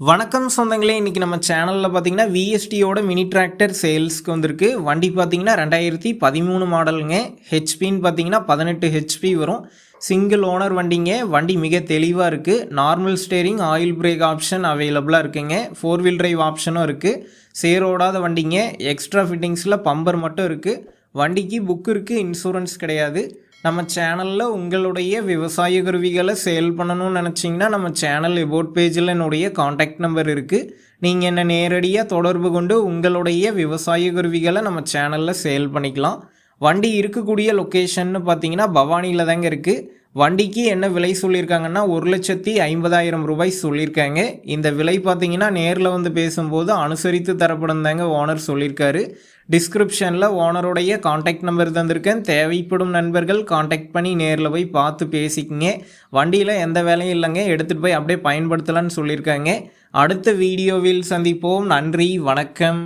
வணக்கம் சொந்தங்களே, இன்றைக்கி நம்ம சேனலில் பார்த்தீங்கன்னா விஎஸ்டியோட மினி டிராக்டர் சேல்ஸ்க்கு வந்திருக்கு. வண்டி பார்த்தீங்கன்னா 2013 மாடலுங்க. ஹெச்பின்னு பார்த்தீங்கன்னா 18 ஹெச்பி வரும். சிங்கிள் ஓனர் வண்டிங்க. வண்டி மிக தெளிவாக இருக்குது. Normal steering, oil break option அவைலபிளாக இருக்குங்க. 4 வீல் டிரைவ் ஆப்ஷனும் இருக்குது. சேரோடாத வண்டிங்க. எக்ஸ்ட்ரா ஃபிட்டிங்ஸில் பம்பர் மட்டும் இருக்குது. வண்டிக்கு புக் இருக்குது, இன்சூரன்ஸ் கிடையாது. நம்ம சேனலில் உங்களுடைய விவசாய கருவிகளை சேல் பண்ணணும்னு நினச்சிங்கன்னா நம்ம சேனல் எபோட் பேஜில் என்னுடைய காண்டாக்ட் நம்பர் இருக்குது. நீங்கள் என்னை நேரடியாக தொடர்பு கொண்டு உங்களுடைய விவசாய கருவிகளை நம்ம சேனலில் சேல் பண்ணிக்கலாம். வண்டி இருக்கக்கூடிய லொக்கேஷன்னு பார்த்தீங்கன்னா பவானியில் தாங்க இருக்குது. வண்டிக்கு என்ன விலை சொல்லியிருக்காங்கன்னா 1,50,000 ரூபாய் சொல்லியிருக்காங்க. இந்த விலை பார்த்தீங்கன்னா நேரில் வந்து பேசும்போது அனுசரித்து தரப்படும் தாங்க ஓனர் சொல்லியிருக்காரு. டிஸ்கிரிப்ஷனில் ஓனருடைய காண்டாக்ட் நம்பர் தந்திருக்கேன். தேவைப்படும் நண்பர்கள் காண்டாக்ட் பண்ணி நேரில் போய் பார்த்து பேசிக்கங்க. வண்டியில் எந்த வேலையும் இல்லைங்க, எடுத்துகிட்டு போய் அப்படியே பயன்படுத்தலான்னு சொல்லியிருக்காங்க. அடுத்த வீடியோவில் சந்திப்போம். நன்றி, வணக்கம்.